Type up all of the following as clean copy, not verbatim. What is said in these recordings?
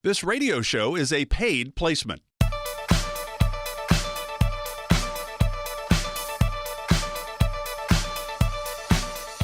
This radio show is a paid placement.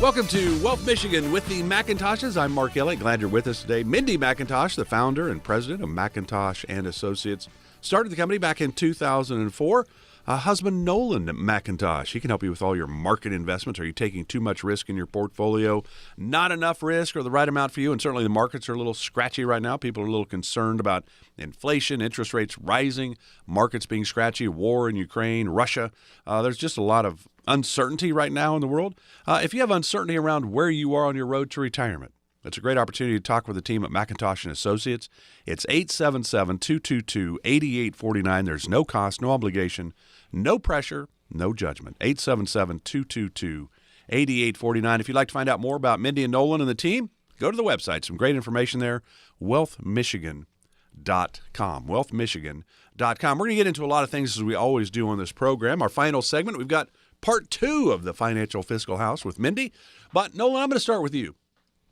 Welcome to Wealth Michigan with the McIntoshes. I'm Mark Elliott. Glad you're with us today. Mindy McIntosh, the founder and president of McIntosh and Associates, started the company back in 2004. Husband Nolan McIntosh, he can help you with all your market investments. Are you taking too much risk in your portfolio? Not enough risk or the right amount for you? And certainly the markets are a little scratchy right now. People are a little concerned about inflation, interest rates rising, markets being scratchy, war in Ukraine, Russia. There's just a lot of uncertainty right now in the world. If you have uncertainty around where you are on your road to retirement, it's a great opportunity to talk with the team at McIntosh and Associates. It's 877-222-8849. There's no cost, no obligation, no pressure, no judgment. 877-222-8849. If you'd like to find out more about Mindy and Nolan and the team, go to the website. Some great information there, wealthmichigan.com. Wealthmichigan.com. We're going to get into a lot of things as we always do on this program. Our final segment, we've got part two of the Financial Fiscal House with Mindy. But Nolan, I'm going to start with you.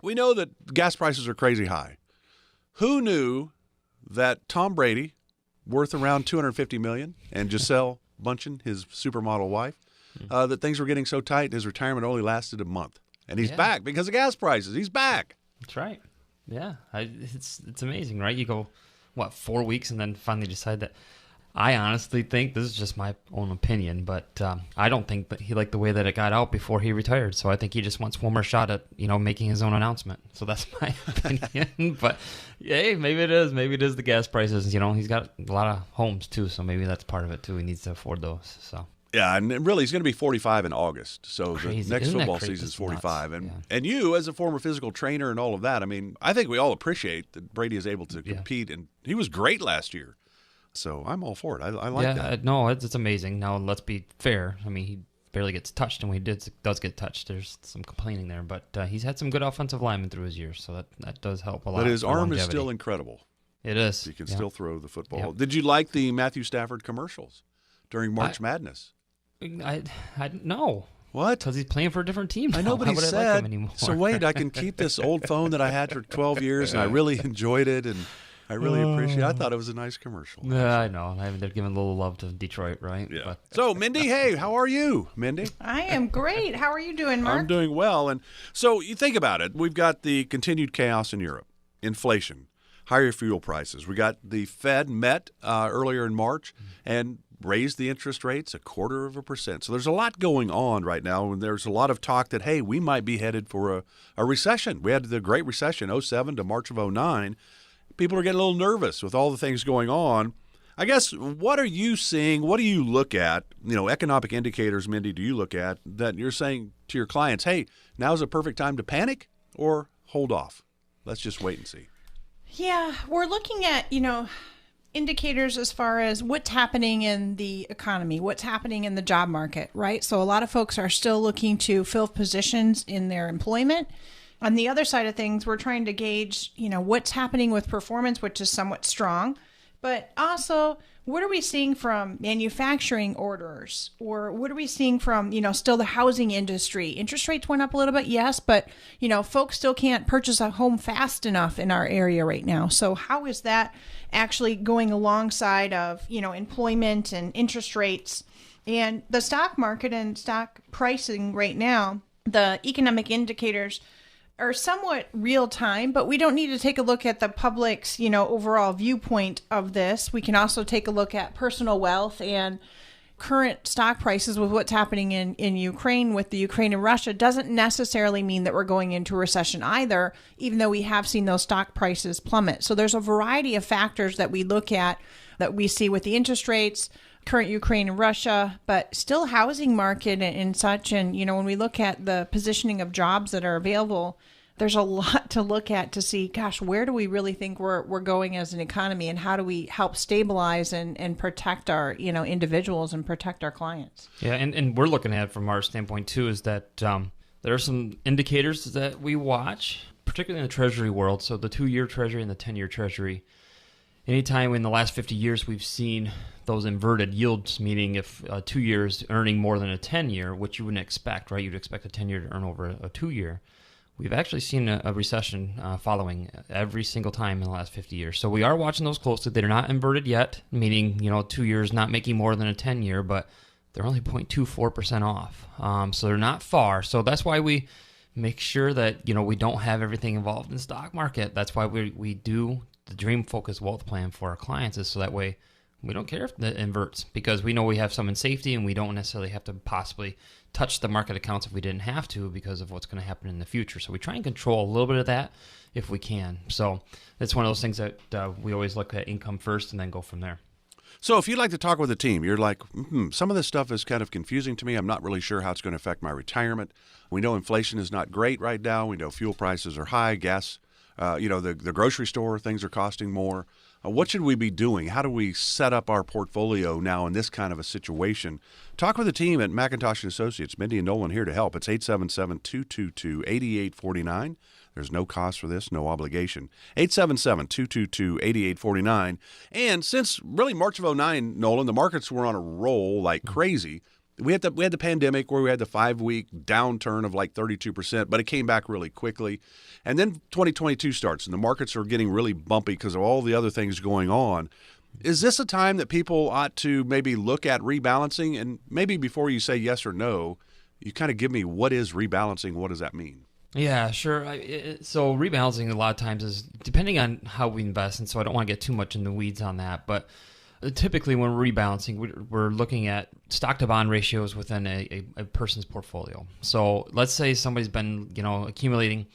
We know that gas prices are crazy high. Who knew that Tom Brady, worth around $250 million, and Gisele Bundchen, his supermodel wife, that things were getting so tight, his retirement only lasted a month. And he's back because of gas prices. He's back. That's right. Yeah. It's amazing, right? You go, 4 weeks and then finally decide that. I honestly think, this is just my own opinion, but I don't think that he liked the way that it got out before he retired. So I think he just wants one more shot at, making his own announcement. So that's my opinion. But hey, maybe it is. Maybe it is the gas prices. He's got a lot of homes too, so maybe that's part of it too. He needs to afford those. So yeah, and really, he's going to be 45 in August. So crazy. The next Isn't football that crazy? season is 45. Nuts. And you, as a former physical trainer and all of that, I think we all appreciate that Brady is able to compete, and he was great last year. So I'm all for it. I like that. No, it's amazing. Now, let's be fair. He barely gets touched, and when he does get touched, there's some complaining there. But he's had some good offensive linemen through his years, so that does help a lot. But his arm is still incredible. It is. He can still throw the football. Yep. Did you like the Matthew Stafford commercials during March Madness? I no. What? Because he's playing for a different team now. I know, but he like said, him anymore? so wait, I can keep this old phone that I had for 12 years, and I really enjoyed it, and I really appreciate it. I thought it was a nice commercial. Yeah, I know. They're giving a little love to Detroit, right? Yeah. But, so, Mindy, hey, how are you, Mindy? I am great. How are you doing, Mark? I'm doing well. And so you think about it. We've got the continued chaos in Europe, inflation, higher fuel prices. We got the Fed met earlier in March and raised the interest rates 0.25%. So there's a lot going on right now, and there's a lot of talk that, hey, we might be headed for a recession. We had the Great Recession, 2007 to March of 2009. People are getting a little nervous with all the things going on. I guess, what are you seeing? What do you look at? Economic indicators, Mindy, do you look at that you're saying to your clients, hey, now's a perfect time to panic or hold off? Let's just wait and see. Yeah, we're looking at, indicators as far as what's happening in the economy, what's happening in the job market, right? So a lot of folks are still looking to fill positions in their employment. On the other side of things, we're trying to gauge, what's happening with performance, which is somewhat strong, but also what are we seeing from manufacturing orders, or what are we seeing from, still the housing industry? Interest rates went up a little bit, yes, but, folks still can't purchase a home fast enough in our area right now. So how is that actually going alongside of, employment and interest rates and the stock market and stock pricing right now? The economic indicators are somewhat real time, but we don't need to take a look at the public's, overall viewpoint of this. We can also take a look at personal wealth and current stock prices with what's happening in Ukraine with the Ukraine and Russia. Doesn't necessarily mean that we're going into a recession either, even though we have seen those stock prices plummet. So there's a variety of factors that we look at that we see with the interest rates, current Ukraine and Russia, but still housing market and such. And, when we look at the positioning of jobs that are available, there's a lot to look at to see, gosh, where do we really think we're going as an economy, and how do we help stabilize and protect our, individuals and protect our clients? Yeah, and we're looking at it from our standpoint too, is that there are some indicators that we watch, particularly in the Treasury world. So the 2-year Treasury and the 10-year Treasury. Anytime in the last 50 years we've seen those inverted yields, meaning if 2 years earning more than a 10-year, which you wouldn't expect, right? You'd expect a 10-year to earn over a 2-year. we've actually seen a recession following every single time in the last 50 years. So we are watching those closely. They're not inverted yet, meaning 2 years not making more than a 10-year, but they're only 0.24% off. So they're not far. So that's why we make sure that we don't have everything involved in the stock market. That's why we do the Dream Focus Wealth Plan for our clients, is so that way we don't care if it inverts, because we know we have some in safety, and we don't necessarily have to possibly touch the market accounts if we didn't have to because of what's going to happen in the future. So we try and control a little bit of that if we can. So it's one of those things that we always look at income first and then go from there. So if you'd like to talk with the team, you're like, some of this stuff is kind of confusing to me. I'm not really sure how it's going to affect my retirement. We know inflation is not great right now. We know fuel prices are high, gas, the grocery store, things are costing more. What should we be doing? How do we set up our portfolio now in this kind of a situation? Talk with the team at McIntosh & Associates. Mindy and Nolan here to help. It's 877-222-8849. There's no cost for this, no obligation. 877-222-8849. And since really March of 2009, Nolan, the markets were on a roll like crazy. We had the pandemic where we had the 5-week downturn of like 32%, but it came back really quickly. And then 2022 starts, and the markets are getting really bumpy because of all the other things going on. Is this a time that people ought to maybe look at rebalancing? And maybe before you say yes or no, you kind of give me, what is rebalancing? What does that mean? Yeah, sure. So rebalancing a lot of times is depending on how we invest, and so I don't want to get too much in the weeds on that, but typically when we're rebalancing, we're looking at stock-to-bond ratios within a person's portfolio. So let's say somebody's been accumulating,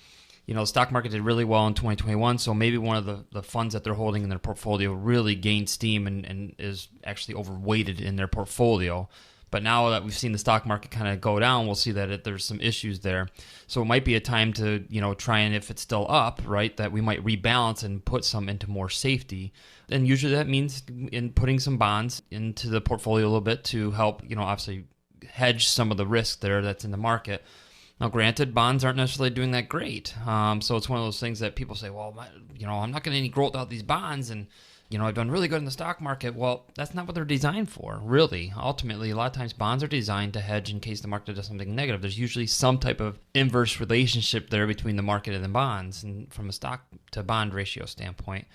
the stock market did really well in 2021, so maybe one of the funds that they're holding in their portfolio really gained steam and is actually overweighted in their portfolio. But now that we've seen the stock market kind of go down, we'll see that there's some issues there. So it might be a time to, try, and if it's still up, right, that we might rebalance and put some into more safety. And usually that means in putting some bonds into the portfolio a little bit to help, obviously hedge some of the risk there that's in the market. Now, granted, bonds aren't necessarily doing that great. So it's one of those things that people say, well, I'm not getting any growth out of these bonds, and I've done really good in the stock market. Well, that's not what they're designed for, really. Ultimately, a lot of times bonds are designed to hedge in case the market does something negative. There's usually some type of inverse relationship there between the market and the bonds, and from a stock to bond ratio standpoint.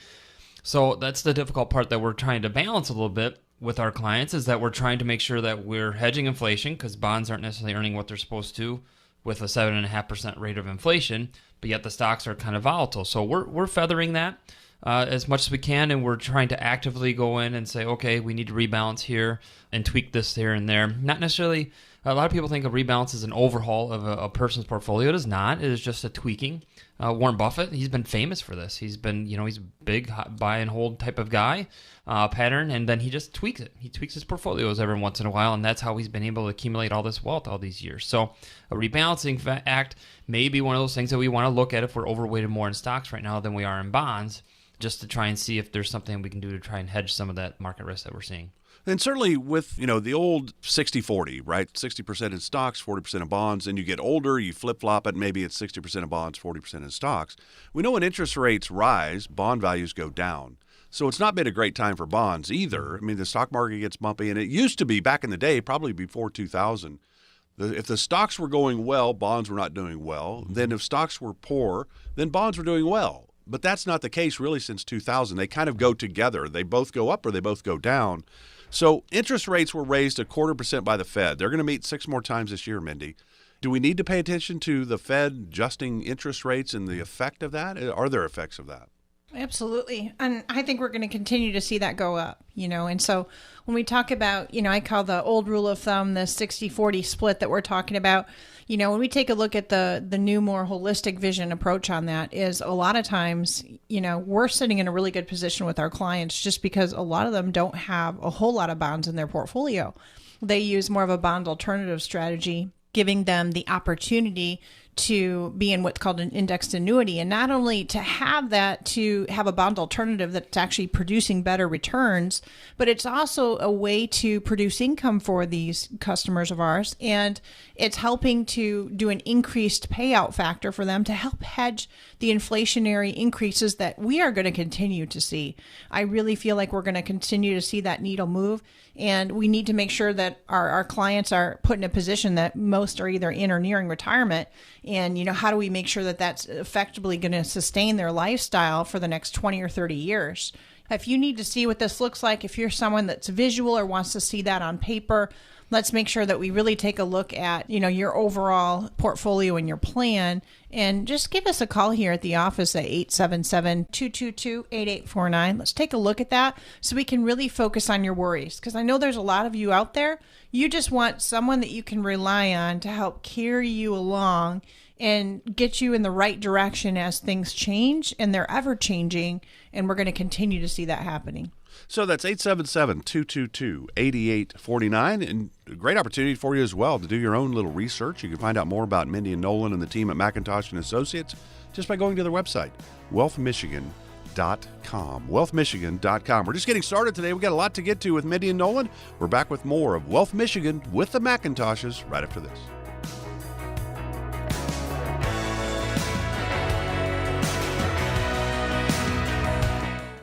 So that's the difficult part that we're trying to balance a little bit with our clients, is that we're trying to make sure that we're hedging inflation, because bonds aren't necessarily earning what they're supposed to with a 7.5% rate of inflation, but yet the stocks are kind of volatile. So we're feathering that as much as we can, and we're trying to actively go in and say, okay, we need to rebalance here and tweak this here and there. Not necessarily, a lot of people think a rebalance is an overhaul of a person's portfolio. It is not. It is just a tweaking. Warren Buffett, he's been famous for this. He's been, he's a big buy and hold type of guy, pattern, and then he just tweaks it. He tweaks his portfolios every once in a while, and that's how he's been able to accumulate all this wealth all these years. So a rebalancing act may be one of those things that we want to look at if we're overweighted more in stocks right now than we are in bonds, just to try and see if there's something we can do to try and hedge some of that market risk that we're seeing. And certainly with, the old 60-40, right? 60% in stocks, 40% in bonds. And you get older, you flip-flop it, maybe it's 60% in bonds, 40% in stocks. We know when interest rates rise, bond values go down. So it's not been a great time for bonds either. I mean, the stock market gets bumpy, and it used to be back in the day, probably before 2000. If the stocks were going well, bonds were not doing well. Then if stocks were poor, then bonds were doing well. But that's not the case really since 2000. They kind of go together. They both go up or they both go down. So interest rates were raised 0.25% by the Fed. They're going to meet 6 more times this year, Mindy. Do we need to pay attention to the Fed adjusting interest rates and the effect of that? Are there effects of that? Absolutely. And I think we're going to continue to see that go up, and so when we talk about, I call the old rule of thumb, the 60-40 split that we're talking about, when we take a look at the new, more holistic vision approach on that, is a lot of times, we're sitting in a really good position with our clients just because a lot of them don't have a whole lot of bonds in their portfolio. They use more of a bond alternative strategy, giving them the opportunity to be in what's called an indexed annuity, and not only to have a bond alternative that's actually producing better returns, but it's also a way to produce income for these customers of ours, and it's helping to do an increased payout factor for them to help hedge the inflationary increases that we are going to continue to see. I really feel like we're going to continue to see that needle move, and we need to make sure that our clients are put in a position that most are either in or nearing retirement, And, how do we make sure that that's effectively going to sustain their lifestyle for the next 20 or 30 years? If you need to see what this looks like, if you're someone that's visual or wants to see that on paper, let's make sure that we really take a look at, your overall portfolio and your plan. And just give us a call here at the office at 877-222-8849. Let's take a look at that so we can really focus on your worries. Because I know there's a lot of you out there. You just want someone that you can rely on to help carry you along and get you in the right direction as things change, and they're ever changing, and we're going to continue to see that happening. So that's 877-222-8849, and a great opportunity for you as well to do your own little research. You can find out more about Mindy and Nolan and the team at McIntosh and Associates just by going to their website, wealthmichigan.com. wealthmichigan.com. We're just getting started today. We've got a lot to get to with Mindy and Nolan. We're back with more of Wealth Michigan with the McIntoshes right after this.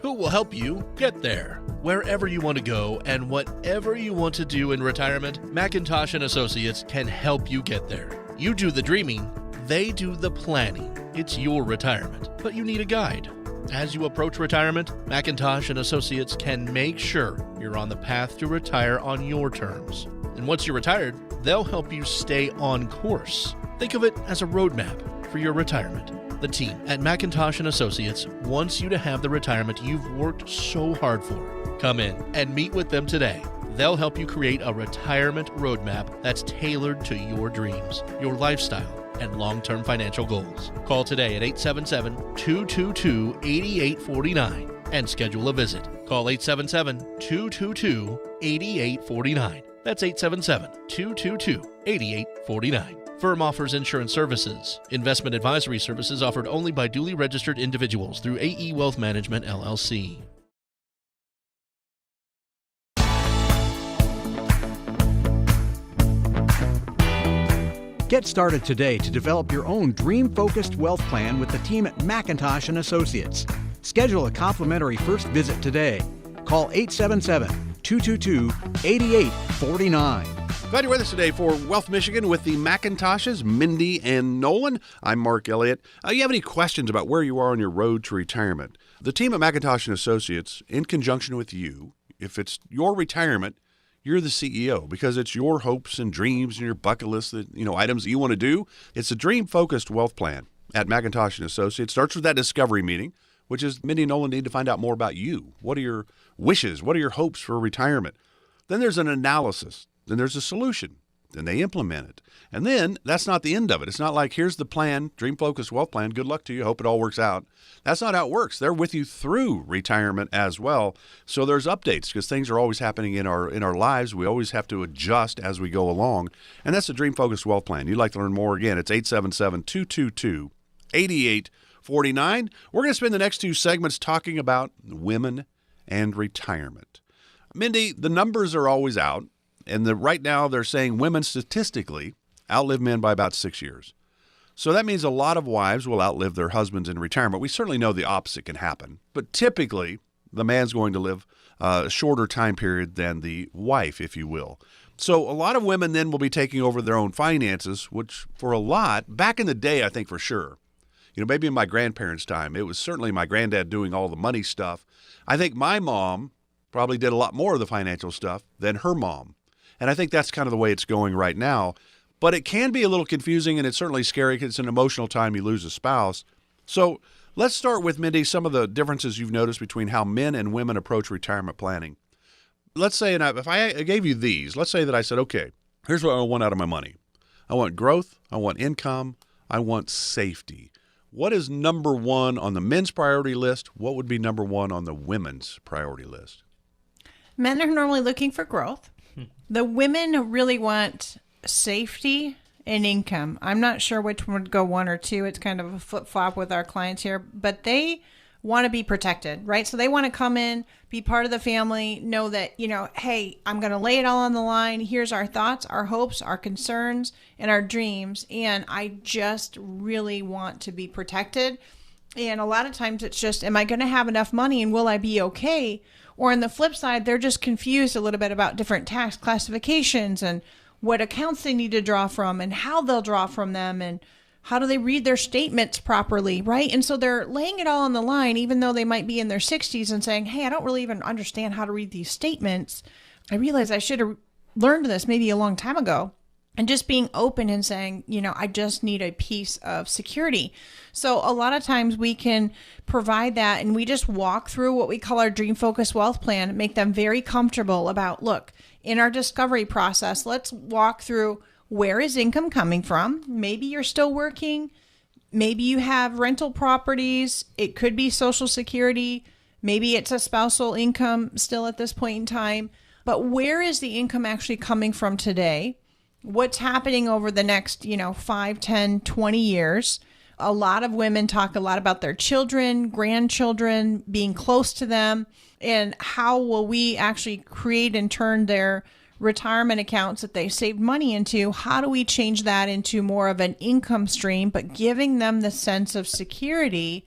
Who will help you get there? Wherever you want to go and whatever you want to do in retirement, McIntosh and Associates can help you get there. You do the dreaming, they do the planning. It's your retirement, but you need a guide. As you approach retirement, McIntosh and Associates can make sure you're on the path to retire on your terms. And once you're retired, they'll help you stay on course. Think of it as a roadmap for your retirement. The team at McIntosh and Associates wants you to have the retirement you've worked so hard for. Come in and meet with them today. They'll help you create a retirement roadmap that's tailored to your dreams, your lifestyle, and long-term financial goals. Call today at 877-222-8849 and schedule a visit. Call 877-222-8849. That's 877-222-8849. Firm offers insurance services. Investment advisory services offered only by duly registered individuals through AE Wealth Management, LLC. Get started today to develop your own dream-focused wealth plan with the team at McIntosh and Associates. Schedule a complimentary first visit today. Call 877-222-8849. Glad you're with us today for Wealth Michigan with the McIntoshes, Mindy and Nolan. I'm Mark Elliott. You have any questions about where you are on your road to retirement? The team at McIntosh and Associates, in conjunction with you, if it's your retirement, you're the CEO because it's your hopes and dreams and your bucket list, that, items that you want to do. It's a dream-focused wealth plan at McIntosh and Associates. Starts with that discovery meeting, which is Mindy and Nolan need to find out more about you. What are your wishes? What are your hopes for retirement? Then there's an analysis. Then there's a solution. Then they implement it. And then that's not the end of it. It's not like, here's the plan, dream-focused wealth plan. Good luck to you. Hope it all works out. That's not how it works. They're with you through retirement as well. So there's updates because things are always happening in our lives. We always have to adjust as we go along. And that's the dream-focused wealth plan. You'd like to learn more? Again, it's 877-222-8849. We're going to spend the next two segments talking about women and retirement. Mindy, the numbers are always out. And right now they're saying women statistically outlive men by about 6 years. So that means a lot of wives will outlive their husbands in retirement. We certainly know the opposite can happen. But typically, the man's going to live a shorter time period than the wife, if you will. So a lot of women then will be taking over their own finances, which for a lot, back in the day, I think for sure, maybe in my grandparents' time, it was certainly my granddad doing all the money stuff. I think my mom probably did a lot more of the financial stuff than her mom. And I think that's kind of the way it's going right now. But it can be a little confusing, and it's certainly scary because it's an emotional time you lose a spouse. So let's start with, Mindy, some of the differences you've noticed between how men and women approach retirement planning. Let's say, if I gave you these, let's say that I said, okay, here's what I want out of my money. I want growth, I want income, I want safety. What is number one on the men's priority list? What would be number one on the women's priority list? Men are normally looking for growth. The women really want safety and income. I'm not sure which one would go one or two. It's kind of a flip-flop with our clients here, but they want to be protected, right? So they want to come in, be part of the family, know that, hey, I'm going to lay it all on the line. Here's our thoughts, our hopes, our concerns, and our dreams. And I just really want to be protected. And a lot of times it's just, am I going to have enough money and will I be okay? Or on the flip side, they're just confused a little bit about different tax classifications and what accounts they need to draw from and how they'll draw from them and How do they read their statements properly, right? And so they're laying it all on the line, even though they might be in their 60s and saying, hey, I don't really even understand how to read these statements. I realize I should have learned this maybe a long time ago. And just being open and saying, I just need a piece of security. So a lot of times we can provide that, and we just walk through what we call our Dream Focused Wealth Plan, make them very comfortable about, look, in our discovery process, let's walk through, where is income coming from? Maybe you're still working. Maybe you have rental properties. It could be Social Security. Maybe it's a spousal income still at this point in time. But where is the income actually coming from today? What's happening over the next, 5, 10, 20 years? A lot of women talk a lot about their children, grandchildren, being close to them, and how will we actually create and turn their retirement accounts that they saved money into? How do we change that into more of an income stream, but giving them the sense of security?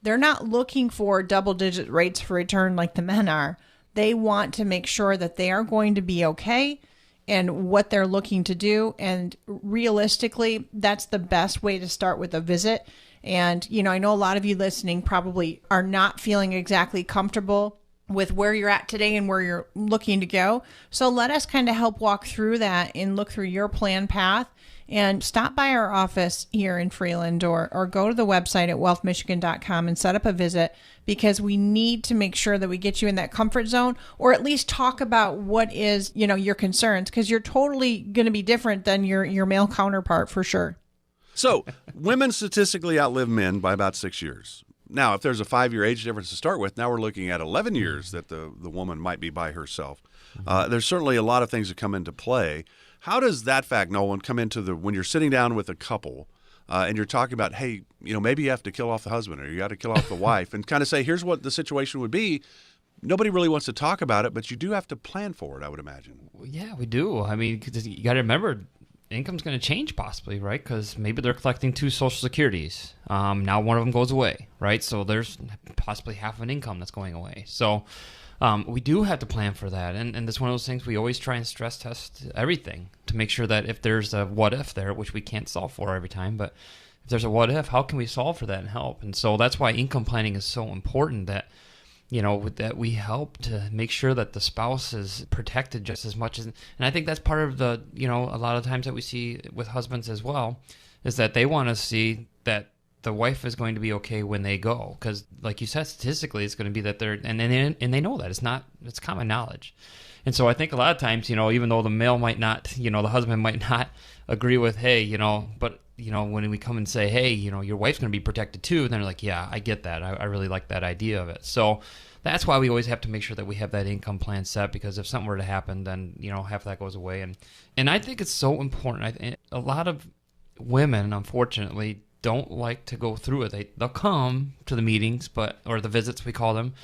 They're not looking for double-digit rates for return like the men are. They want to make sure that they are going to be okay and what they're looking to do. And realistically, that's the best way to start with a visit. And, I know a lot of you listening probably are not feeling exactly comfortable with where you're at today and where you're looking to go. So let us kind of help walk through that and look through your plan path, and stop by our office here in Freeland, or go to the website at wealthmichigan.com and set up a visit, because we need to make sure that we get you in that comfort zone, or at least talk about what is, your concerns, because you're totally going to be different than your male counterpart for sure. So women statistically outlive men by about 6 years. Now, if there's a 5-year age difference to start with, now we're looking at 11 years that the woman might be by herself. There's certainly a lot of things that come into play. How does that fact, Nolan, come into when you're sitting down with a couple and you're talking about, hey, maybe you have to kill off the husband, or you got to kill off the wife, and kind of say, here's what the situation would be. Nobody really wants to talk about it, but you do have to plan for it, I would imagine. Yeah, we do. I mean, 'cause you got to remember, income's going to change possibly, right? Because maybe they're collecting 2 Social Securities. Now one of them goes away, right? So there's possibly half of an income that's going away. So we do have to plan for that. And that's one of those things we always try and stress test everything to make sure that if there's a what if there, which we can't solve for every time, but if there's a what if, how can we solve for that and help? And so that's why income planning is so important, that that we help to make sure that the spouse is protected just as much as, and I think that's part of the, a lot of times that we see with husbands as well, is that they want to see that the wife is going to be okay when they go. Because like you said, statistically, it's going to be that they're, and they know that it's common knowledge. And so I think a lot of times, even though the male might not, the husband might not agree with, hey, but when we come and say, hey, your wife's going to be protected too, then they're like, yeah, I get that. I really like that idea of it. So that's why we always have to make sure that we have that income plan set, because if something were to happen, then, half that goes away. And I think it's so important. A lot of women, unfortunately, don't like to go through it. They'll come to the meetings, or the visits, we call them,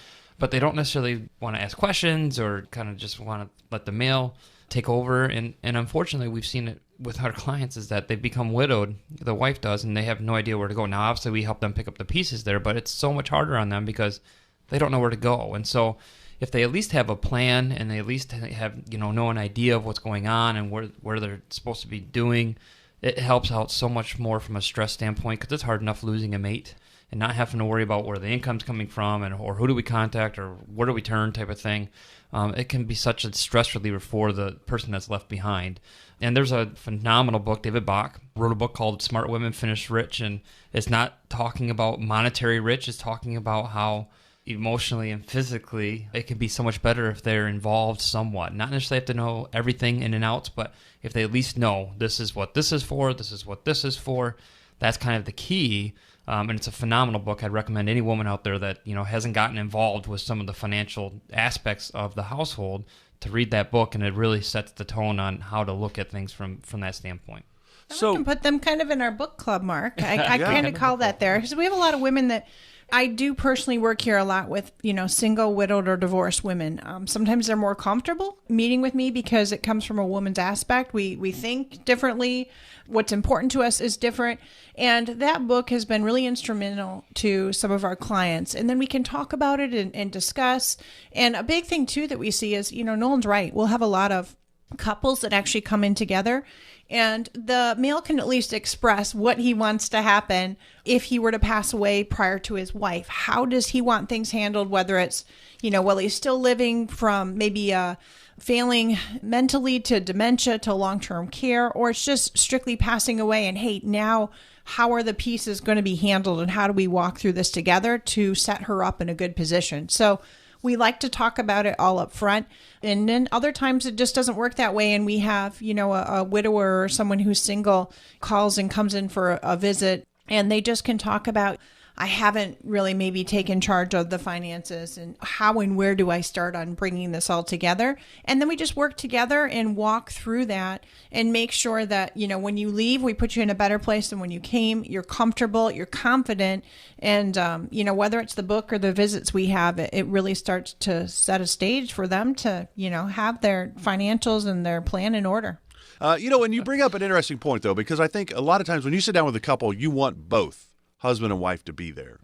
but they don't necessarily want to ask questions, or kind of just want to let the male take over. And unfortunately, we've seen it with our clients, is that they become widowed, the wife does, and they have no idea where to go. Now, obviously, we help them pick up the pieces there, but it's so much harder on them because they don't know where to go. And so if they at least have a plan, and they at least have, know an idea of what's going on and where they're supposed to be doing, it helps out so much more from a stress standpoint, because it's hard enough losing a mate and not having to worry about where the income's coming from, or who do we contact, or where do we turn type of thing. It can be such a stress reliever for the person that's left behind. And there's a phenomenal book. David Bach wrote a book called Smart Women Finish Rich, and it's not talking about monetary rich. It's talking about how emotionally and physically it can be so much better if they're involved somewhat. Not necessarily have to know everything in and outs, but if they at least know this is what this is for, this is what this is for, that's kind of the key. And it's a phenomenal book. I'd recommend any woman out there that hasn't gotten involved with some of the financial aspects of the household to read that book, and it really sets the tone on how to look at things from that standpoint. So we can put them kind of in our book club, Mark. I kind of call that there, because we have a lot of women that I do personally work here a lot with, single, widowed, or divorced women. Sometimes they're more comfortable meeting with me because it comes from a woman's aspect. We think differently. What's important to us is different. And that book has been really instrumental to some of our clients. And then we can talk about it and discuss. And a big thing, too, that we see is, Nolan's right. We'll have a lot of couples that actually come in together, and the male can at least express what he wants to happen if he were to pass away prior to his wife. How does he want things handled, whether it's, while he's still living, from maybe failing mentally to dementia to long-term care, or it's just strictly passing away, and hey, now how are the pieces going to be handled, and how do we walk through this together to set her up in a good position? So we like to talk about it all up front. And then other times it just doesn't work that way. And we have, a widower or someone who's single calls and comes in for a visit, and they just can talk about, I haven't really maybe taken charge of the finances, and how and where do I start on bringing this all together? And then we just work together and walk through that and make sure that, when you leave, we put you in a better place than when you came. You're comfortable, you're confident. And, whether it's the book or the visits we have, it really starts to set a stage for them to, have their financials and their plan in order. And you bring up an interesting point, though, because I think a lot of times when you sit down with a couple, you want both husband and wife to be there.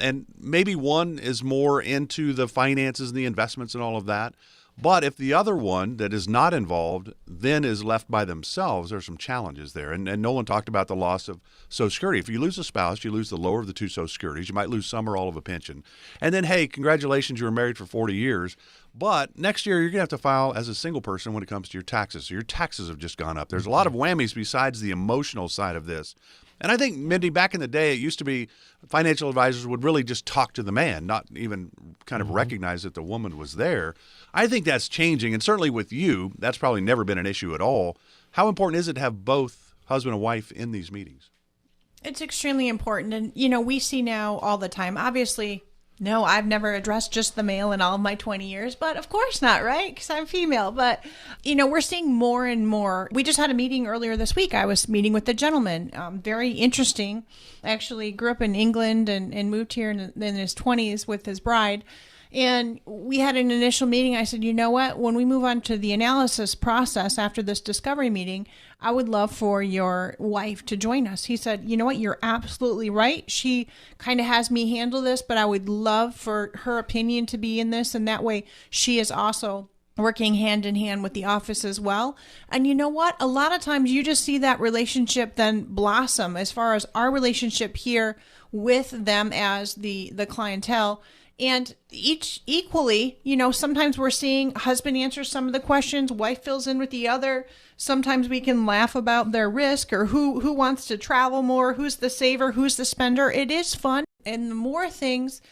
And maybe one is more into the finances and the investments and all of that. But if the other one that is not involved then is left by themselves, there's some challenges there. And Nolan talked about the loss of Social Security. If you lose a spouse, you lose the lower of the two Social Securities. You might lose some or all of a pension. And then, hey, congratulations, you were married for 40 years. But next year, you're going to have to file as a single person when it comes to your taxes. So your taxes have just gone up. There's a lot of whammies besides the emotional side of this. And I think, Mindy, back in the day, it used to be financial advisors would really just talk to the man, not even kind of recognize that the woman was there. I think that's changing. And certainly with you, that's probably never been an issue at all. How important is it to have both husband and wife in these meetings? It's extremely important. And, we see now all the time, obviously, no, I've never addressed just the male in all of my 20 years, but of course not, right? Because I'm female. But, we're seeing more and more. We just had a meeting earlier this week. I was meeting with a gentleman, very interesting. Actually grew up in England and moved here in his 20s with his bride. And we had an initial meeting. I said, you know what? When we move on to the analysis process after this discovery meeting, I would love for your wife to join us. He said, you know what? You're absolutely right. She kind of has me handle this, but I would love for her opinion to be in this. And that way she is also working hand in hand with the office as well. And you know what? A lot of times you just see that relationship then blossom as far as our relationship here with them as the clientele. And each equally, sometimes we're seeing husband answer some of the questions, wife fills in with the other. Sometimes we can laugh about their risk or who wants to travel more, who's the saver, who's the spender. It is fun. And the more things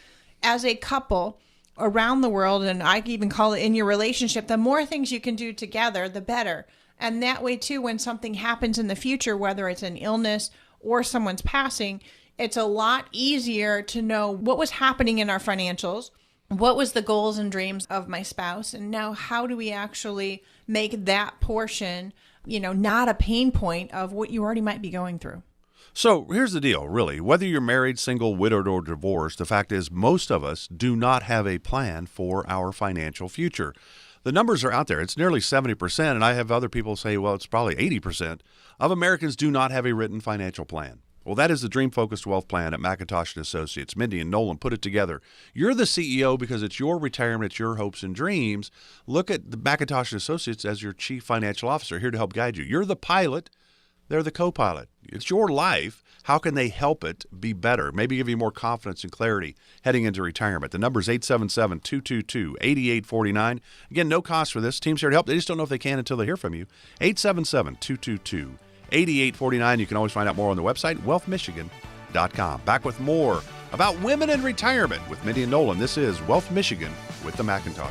as a couple around the world, and I even call it in your relationship, the more things you can do together, the better. And that way too, when something happens in the future, whether it's an illness or someone's passing, it's a lot easier to know what was happening in our financials, what was the goals and dreams of my spouse, and now how do we actually make that portion, not a pain point of what you already might be going through. So here's the deal, really. Whether you're married, single, widowed, or divorced, the fact is most of us do not have a plan for our financial future. The numbers are out there. It's nearly 70%, and I have other people say, well, it's probably 80% of Americans do not have a written financial plan. Well, that is the Dream Focused Wealth Plan at McIntosh & Associates. Mindy and Nolan put it together. You're the CEO because it's your retirement, it's your hopes and dreams. Look at the McIntosh & Associates as your chief financial officer, here to help guide you. You're the pilot. They're the co-pilot. It's your life. How can they help it be better? Maybe give you more confidence and clarity heading into retirement. The number is 877-222-8849. Again, no cost for this. Team's here to help. They just don't know if they can until they hear from you. 877-222-8849. 8849. You can always find out more on the website, wealthmichigan.com. Back with more about women in retirement with Mindy and Nolan. This is Wealth Michigan with the McIntosh.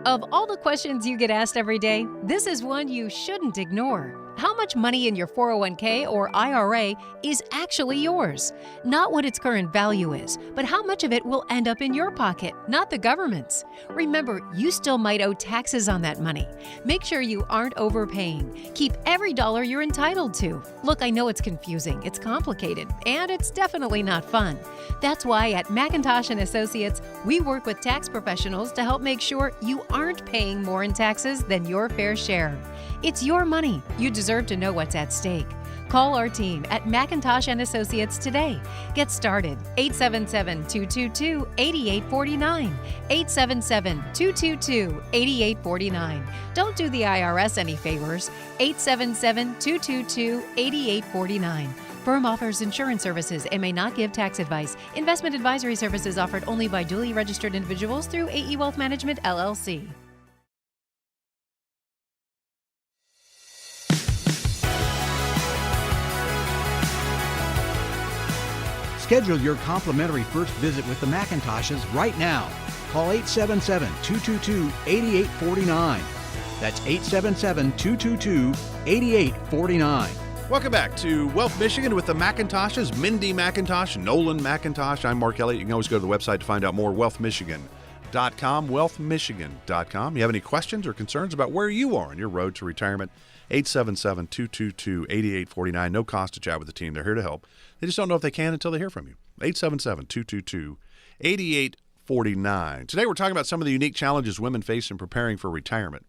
Of all the questions you get asked every day, this is one you shouldn't ignore. How much money in your 401k or IRA is actually yours? Not what its current value is, but how much of it will end up in your pocket, not the government's. Remember, you still might owe taxes on that money. Make sure you aren't overpaying. Keep every dollar you're entitled to. Look, I know it's confusing, it's complicated, and it's definitely not fun. That's why at McIntosh & Associates, we work with tax professionals to help make sure you aren't paying more in taxes than your fair share. It's your money. You deserve to know what's at stake. Call our team at McIntosh and Associates today. Get started. 877-222-8849. 877-222-8849. Don't do the IRS any favors. 877-222-8849. Firm offers insurance services and may not give tax advice. Investment advisory services offered only by duly registered individuals through AE Wealth Management, LLC. Schedule your complimentary first visit with the McIntoshes right now. Call 877-222-8849. That's 877-222-8849. Welcome back to Wealth Michigan with the McIntoshes, Mindy McIntosh, Nolan McIntosh. I'm Mark Elliott. You can always go to the website to find out more, wealthmichigan.com, wealthmichigan.com. You have any questions or concerns about where you are on your road to retirement? 877-222-8849. No cost to chat with the team. They're here to help. They just don't know if they can until they hear from you. 877-222-8849. Today we're talking about some of the unique challenges women face in preparing for retirement.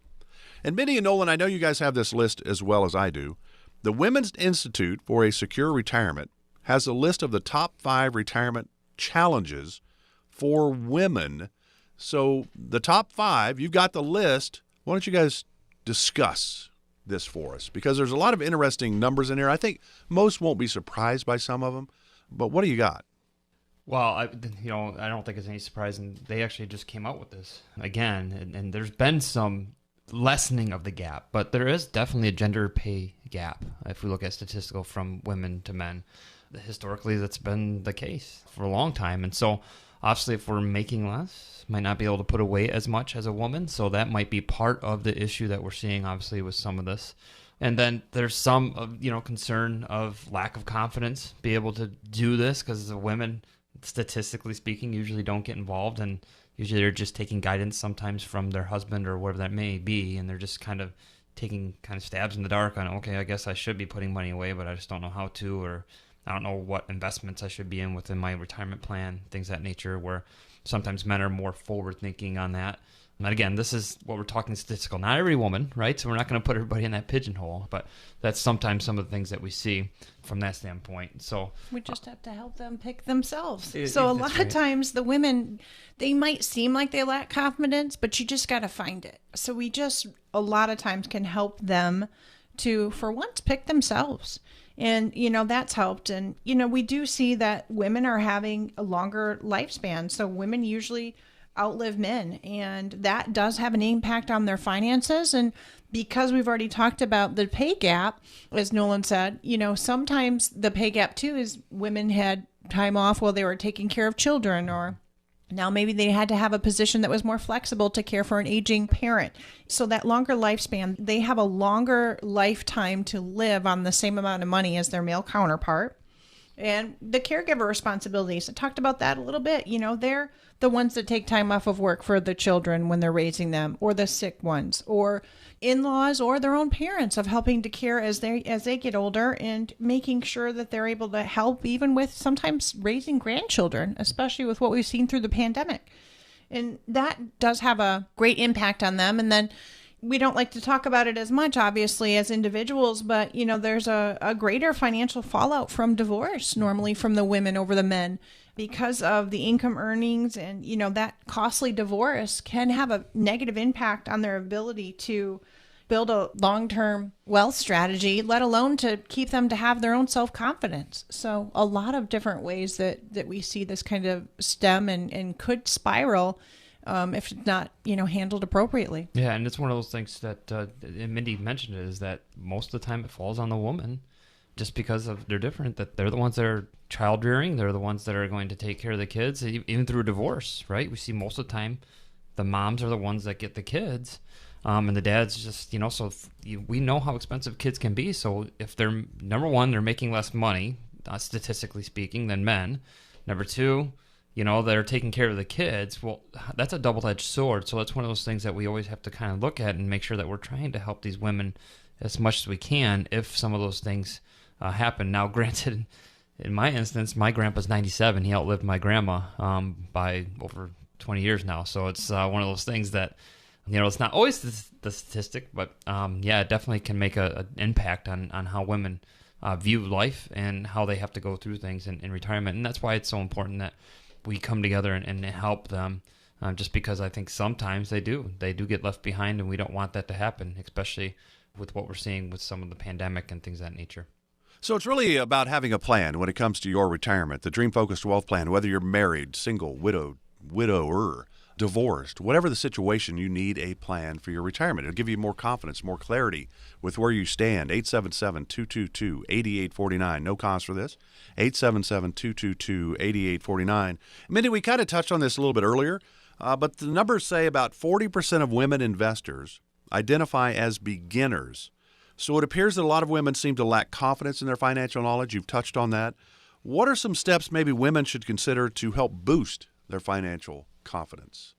And Mindy and Nolan, I know you guys have this list as well as I do. The Women's Institute for a Secure Retirement has a list of the top 5 retirement challenges for women. So the top 5, you've got the list. Why don't you guys discuss this for us? Because there's a lot of interesting numbers in here. I think most won't be surprised by some of them. But what do you got? Well, I don't think it's any surprise, and they actually just came out with this again, and there's been some lessening of the gap, but there is definitely a gender pay gap if we look at statistical from women to men. Historically, that's been the case for a long time, and so obviously if we're making less, might not be able to put away as much as a woman, so that might be part of the issue that we're seeing obviously with some of this. And then there's some concern of lack of confidence, be able to do this, because the women, statistically speaking, usually don't get involved, and usually they're just taking guidance sometimes from their husband or whatever that may be, and they're just kind of taking stabs in the dark on, okay, I guess I should be putting money away, but I just don't know how to, or I don't know what investments I should be in within my retirement plan, things of that nature, where sometimes men are more forward-thinking on that. And again, this is what we're talking statistical. Not every woman, right? So we're not going to put everybody in that pigeonhole, but that's sometimes some of the things that we see from that standpoint. So we just have to help them pick themselves. So a that's lot right. of times the women, they might seem like they lack confidence, but you just got to find it. So we just a lot of times can help them to, for once, pick themselves. And, that's helped. And, we do see that women are having a longer lifespan. So women usually outlive men, and that does have an impact on their finances. And because we've already talked about the pay gap, as Nolan said, sometimes the pay gap too is women had time off while they were taking care of children, or now maybe they had to have a position that was more flexible to care for an aging parent. So that longer lifespan, they have a longer lifetime to live on the same amount of money as their male counterpart. And the caregiver responsibilities, I talked about that a little bit. They're the ones that take time off of work for the children when they're raising them, or the sick ones, or in-laws, or their own parents, of helping to care as they get older, and making sure that they're able to help even with sometimes raising grandchildren, especially with what we've seen through the pandemic. And that does have a great impact on them. And then we don't like to talk about it as much, obviously, as individuals, but, there's a greater financial fallout from divorce, normally from the women over the men, because of the income earnings. And, that costly divorce can have a negative impact on their ability to build a long-term wealth strategy, let alone to keep them to have their own self-confidence. So a lot of different ways that we see this kind of stem and could spiral if it's not, handled appropriarially. yeah, and it's one of those things that and Mindy mentioned, it is that most of the time it falls on the woman, just because of they're different, that they're the ones that are child rearing, they're the ones that are going to take care of the kids, even through a divorce, right? We see most of the time the moms are the ones that get the kids, and the dads just, we know how expensive kids can be. So if they're, number one, they're making less money, statistically speaking, than men. Number two, they're taking care of the kids. Well, that's a double-edged sword. So that's one of those things that we always have to kind of look at and make sure that we're trying to help these women as much as we can if some of those things happen. Now, granted, in my instance, my grandpa's 97. He outlived my grandma by over 20 years now. So it's one of those things that, it's not always the statistic, but it definitely can make an impact on how women view life and how they have to go through things in retirement. And that's why it's so important that we come together and help them, just because I think sometimes they do get left behind, and we don't want that to happen, especially with what we're seeing with some of the pandemic and things of that nature. So it's really about having a plan when it comes to your retirement, the Dream Focused Wealth Plan, whether you're married, single, widowed, widower, divorced, whatever the situation, you need a plan for your retirement. It'll give you more confidence, more clarity with where you stand. 877-222-8849. No cost for this. 877-222-8849. Mindy, we kind of touched on this a little bit earlier, but the numbers say about 40% of women investors identify as beginners. So it appears that a lot of women seem to lack confidence in their financial knowledge. You've touched on that. What are some steps maybe women should consider to help boost their financial confidence?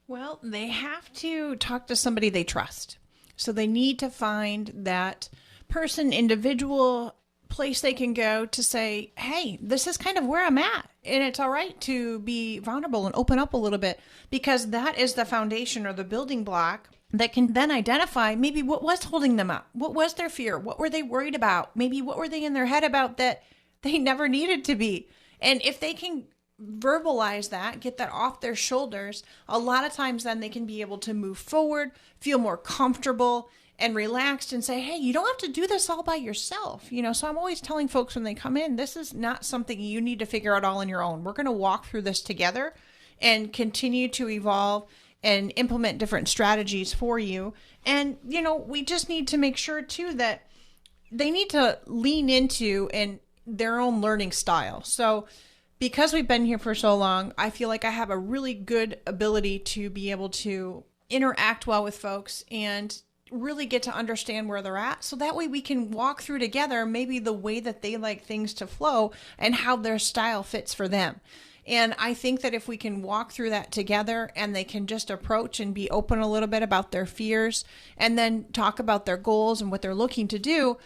Well, they have to talk to somebody they trust. So they need to find that person, individual place they can go to say, hey, this is kind of where I'm at. And it's all right to be vulnerable and open up a little bit, because that is the foundation or the building block that can then identify maybe what was holding them up. What was their fear? What were they worried about? Maybe what were they in their head about that they never needed to be? And if they can verbalize that, get that off their shoulders, a lot of times then they can be able to move forward, feel more comfortable and relaxed, and say, hey, you don't have to do this all by yourself. So I'm always telling folks when they come in, this is not something you need to figure out all on your own. We're going to walk through this together and continue to evolve and implement different strategies for you. And, we just need to make sure too that they need to lean into their own learning style. So because we've been here for so long, I feel like I have a really good ability to be able to interact well with folks and really get to understand where they're at. So that way we can walk through together maybe the way that they like things to flow and how their style fits for them. And I think that if we can walk through that together and they can just approach and be open a little bit about their fears and then talk about their goals and what they're looking to do,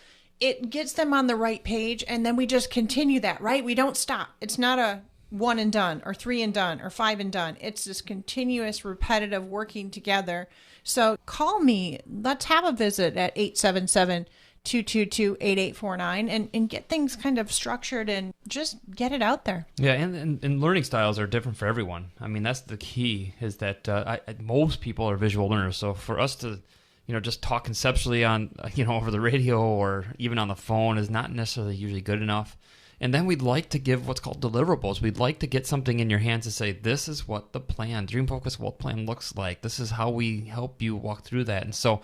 it gets them on the right page. And then we just continue that, right? We don't stop. It's not a 1 and done or 3 and done or 5 and done. It's this continuous, repetitive working together. So call me. Let's have a visit at 877-222-8849 and get things kind of structured and just get it out there. Yeah, and learning styles are different for everyone. I mean, that's the key, is that most people are visual learners. So for us to just talk conceptually on, over the radio or even on the phone is not necessarily usually good enough. And then we'd like to give what's called deliverables. We'd like to get something in your hands to say, this is what the plan, Dream Focused Wealth Plan looks like. This is how we help you walk through that. And so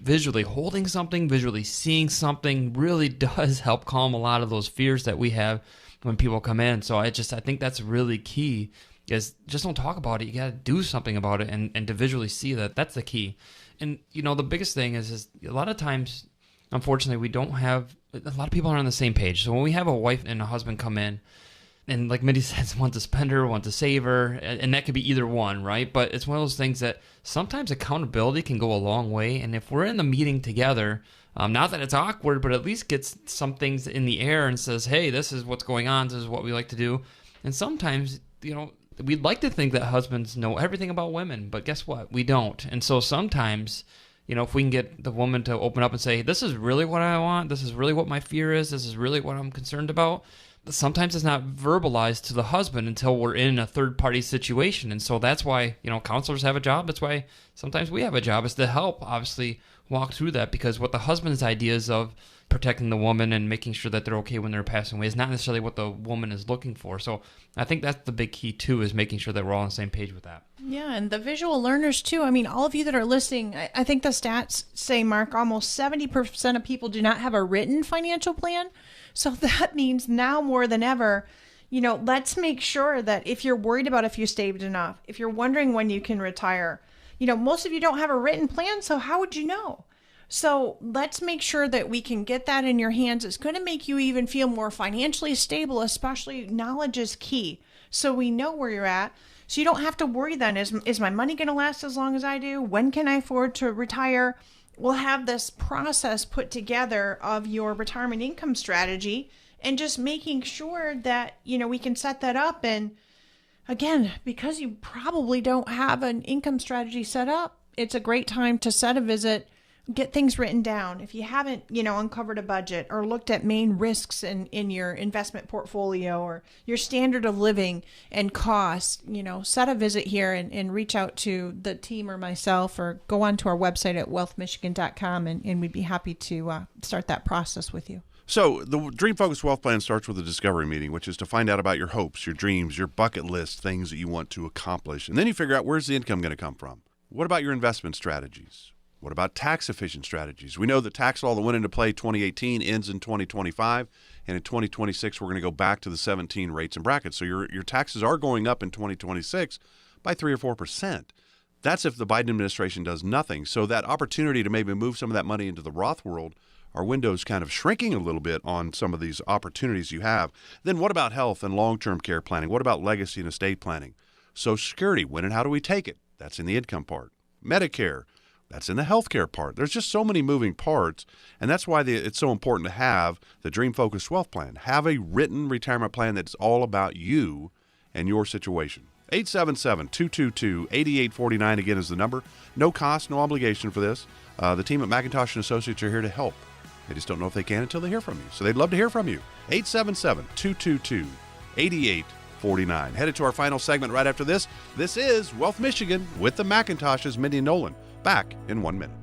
visually holding something, visually seeing something really does help calm a lot of those fears that we have when people come in. So I think that's really key, is just don't talk about it. You got to do something about it and to visually see that. That's the key. And, the biggest thing is a lot of times, unfortunately, we don't have, a lot of people aren't on the same page. So when we have a wife and a husband come in, and like Mindy says, one's a spender, one's a saver, and that could be either one, right? But it's one of those things that sometimes accountability can go a long way. And if we're in the meeting together, not that it's awkward, but at least gets some things in the air and says, hey, this is what's going on, this is what we like to do. And sometimes, we'd like to think that husbands know everything about women, but guess what? We don't. And so sometimes, if we can get the woman to open up and say, this is really what I want, this is really what my fear is, this is really what I'm concerned about, sometimes it's not verbalized to the husband until we're in a third-party situation. And so that's why, counselors have a job. That's why sometimes we have a job, is to help, obviously, walk through that, because what the husband's ideas of protecting the woman and making sure that they're okay when they're passing away is not necessarily what the woman is looking for. So I think that's the big key too, is making sure that we're all on the same page with that. Yeah, and the visual learners too. I mean, all of you that are listening, I think the stats say, Mark, almost 70% of people do not have a written financial plan. So that means now more than ever, let's make sure that if you're worried about if you saved enough, if you're wondering when you can retire, most of you don't have a written plan, so how would you know? So let's make sure that we can get that in your hands. It's going to make you even feel more financially stable, especially knowledge is key. So we know where you're at. So you don't have to worry then, is my money going to last as long as I do? When can I afford to retire? We'll have this process put together of your retirement income strategy and just making sure that, we can set that up. And again, because you probably don't have an income strategy set up, it's a great time to set a visit get things written down. If you haven't, uncovered a budget or looked at main risks in your investment portfolio or your standard of living and costs, set a visit here and reach out to the team or myself, or go on to our website at wealthmichigan.com and we'd be happy to start that process with you. So the Dream Focused Wealth Plan starts with a discovery meeting, which is to find out about your hopes, your dreams, your bucket list, things that you want to accomplish. And then you figure out, where's the income going to come from? What about your investment strategies? What about tax-efficient strategies? We know the tax law that went into play 2018 ends in 2025, and in 2026 we're going to go back to the 17 rates and brackets. So your taxes are going up in 2026 by 3 or 4%. That's if the Biden administration does nothing. So that opportunity to maybe move some of that money into the Roth world, our window's kind of shrinking a little bit on some of these opportunities you have. Then what about health and long-term care planning? What about legacy and estate planning? Social Security, when and how do we take it? That's in the income part. Medicare, that's in the healthcare part. There's just so many moving parts, and that's why it's so important to have the Dream Focused Wealth Plan. Have a written retirement plan that's all about you and your situation. 877-222-8849 again is the number. No cost, no obligation for this. The team at McIntosh & Associates are here to help. They just don't know if they can until they hear from you. So they'd love to hear from you. 877-222-8849. Headed to our final segment right after this. This is Wealth Michigan with the McIntoshes, Mindy and Nolan. Back in 1 minute.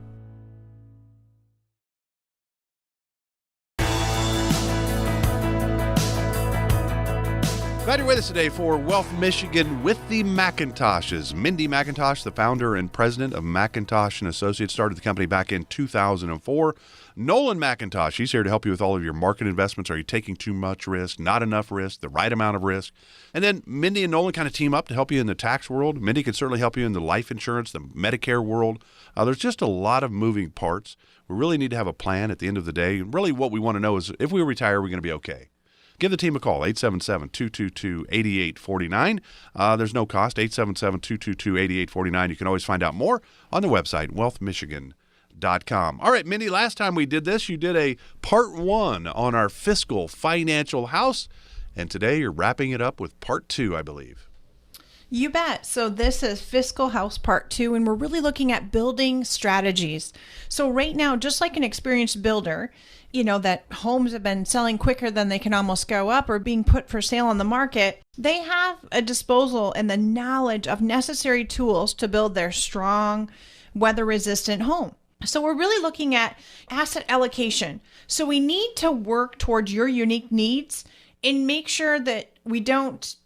Glad you're with us today for Wealth Michigan with the McIntoshes. Mindy McIntosh, the founder and president of McIntosh & Associates, started the company back in 2004. Nolan McIntosh, he's here to help you with all of your market investments. Are you taking too much risk, not enough risk, the right amount of risk? And then Mindy and Nolan kind of team up to help you in the tax world. Mindy can certainly help you in the life insurance, the Medicare world. There's just a lot of moving parts. We really need to have a plan at the end of the day. Really what we want to know is, if we retire, are we going to be okay? Give the team a call, 877-222-8849. There's no cost, 877-222-8849. You can always find out more on the website, wealthmichigan.com. All right, Mindy, last time we did this, you did a part 1 on our fiscal financial house, and today you're wrapping it up with part 2, I believe. You bet. So this is Fiscal House Part 2, and we're really looking at building strategies. So right now, just like an experienced builder, that homes have been selling quicker than they can almost go up or being put for sale on the market, they have a disposal and the knowledge of necessary tools to build their strong, weather-resistant home. So we're really looking at asset allocation. So we need to work towards your unique needs and make sure that we don't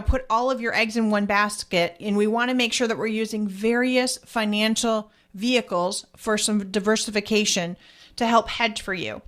put all of your eggs in one basket. And we want to make sure that we're using various financial vehicles for some diversification to help hedge for you.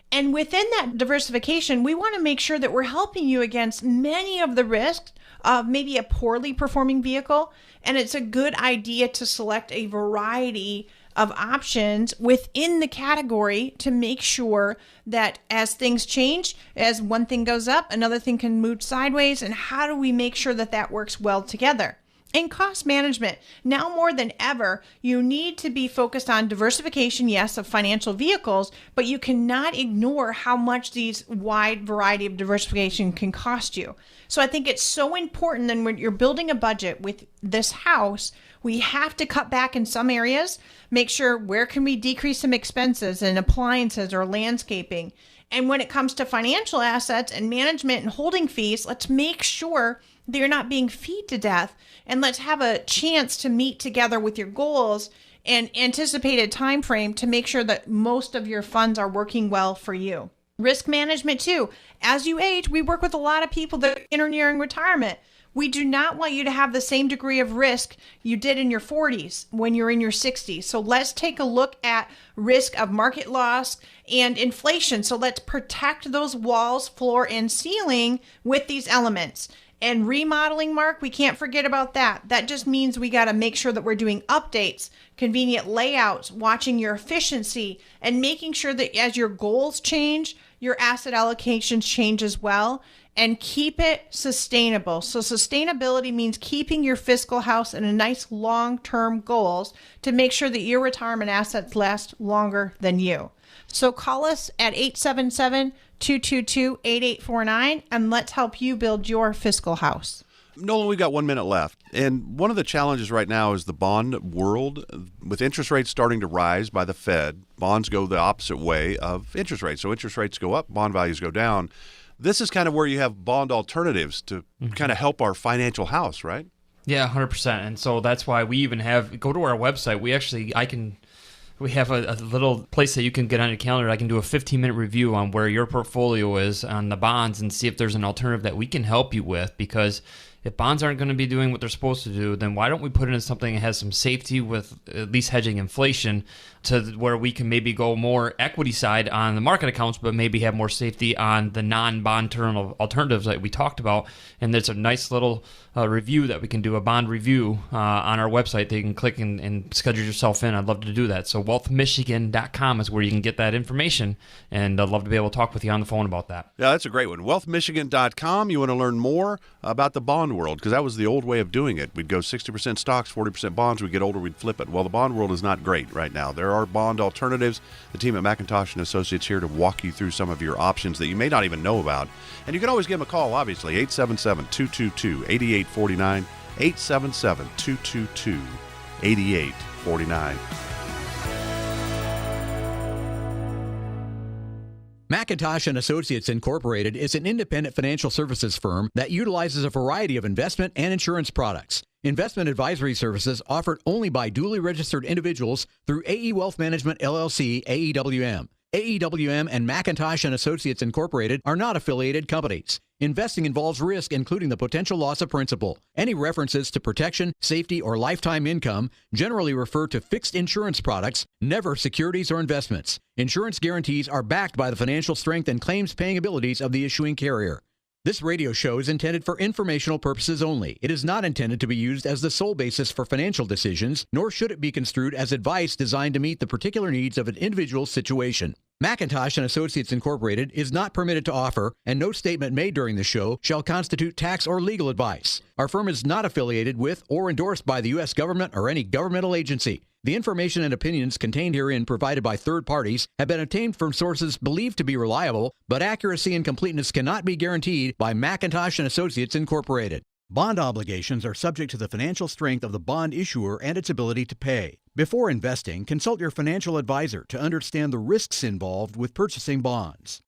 And within that diversification, we want to make sure that we're helping you against many of the risks of maybe a poorly performing vehicle. And it's a good idea to select a variety of options within the category to make sure that as things change, as one thing goes up, another thing can move sideways. And how do we make sure that that works well together? And cost management. Now more than ever, you need to be focused on diversification, yes, of financial vehicles, but you cannot ignore how much these wide variety of diversification can cost you. So I think it's so important that when you're building a budget with this house, we have to cut back in some areas, make sure where can we decrease some expenses in appliances or landscaping. And when it comes to financial assets and management and holding fees, let's make sure that you're not being feed to death, and let's have a chance to meet together with your goals and anticipated time frame to make sure that most of your funds are working well for you. Risk management too. As you age, we work with a lot of people that are in or nearing retirement. We do not want you to have the same degree of risk you did in your 40s when you're in your 60s. So let's take a look at risk of market loss and inflation. So let's protect those walls, floor, and ceiling with these elements. And remodeling, Mark, we can't forget about that. That just means we got to make sure that we're doing updates, convenient layouts, watching your efficiency, and making sure that as your goals change, your asset allocations change as well, and keep it sustainable. So sustainability means keeping your fiscal house in a nice long-term goals to make sure that your retirement assets last longer than you. So call us at 877-222-8849 and let's help you build your fiscal house. Nolan, we've got 1 minute left. And one of the challenges right now is the bond world. With interest rates starting to rise by the Fed, bonds go the opposite way of interest rates. So interest rates go up, bond values go down. This is kind of where you have bond alternatives to kind of help our financial house, right? Yeah, 100%. And so that's why we even go to our website. We have a little place that you can get on your calendar. I can do a 15-minute review on where your portfolio is on the bonds and see if there's an alternative that we can help you with, because if bonds aren't going to be doing what they're supposed to do, then why don't we put it in something that has some safety with at least hedging inflation to where we can maybe go more equity side on the market accounts, but maybe have more safety on the non-bond term alternatives that we talked about. And there's a nice little review that we can do, a bond review on our website that you can click and schedule yourself in. I'd love to do that. So wealthmichigan.com is where you can get that information, and I'd love to be able to talk with you on the phone about that. Yeah, that's a great one. Wealthmichigan.com. You want to learn more about the bond world, because that was the old way of doing it. We'd go 60% stocks, 40% bonds. We'd get older, we'd flip it. Well, the bond world is not great right now. There are bond alternatives. The team at McIntosh and Associates here to walk you through some of your options that you may not even know about. And you can always give them a call, obviously, 877-222-8849, 877-222-8849. McIntosh and Associates Incorporated is an independent financial services firm that utilizes a variety of investment and insurance products. Investment advisory services offered only by duly registered individuals through AE Wealth Management LLC, AEWM. AEWM and McIntosh and Associates Incorporated are not affiliated companies. Investing involves risk, including the potential loss of principal. Any references to protection, safety, or lifetime income generally refer to fixed insurance products, never securities or investments. Insurance guarantees are backed by the financial strength and claims-paying abilities of the issuing carrier. This radio show is intended for informational purposes only. It is not intended to be used as the sole basis for financial decisions, nor should it be construed as advice designed to meet the particular needs of an individual's situation. McIntosh and Associates Incorporated is not permitted to offer, and no statement made during the show shall constitute tax or legal advice. Our firm is not affiliated with or endorsed by the U.S. government or any governmental agency. The information and opinions contained herein provided by third parties have been obtained from sources believed to be reliable, but accuracy and completeness cannot be guaranteed by McIntosh and Associates Incorporated. Bond obligations are subject to the financial strength of the bond issuer and its ability to pay. Before investing, consult your financial advisor to understand the risks involved with purchasing bonds.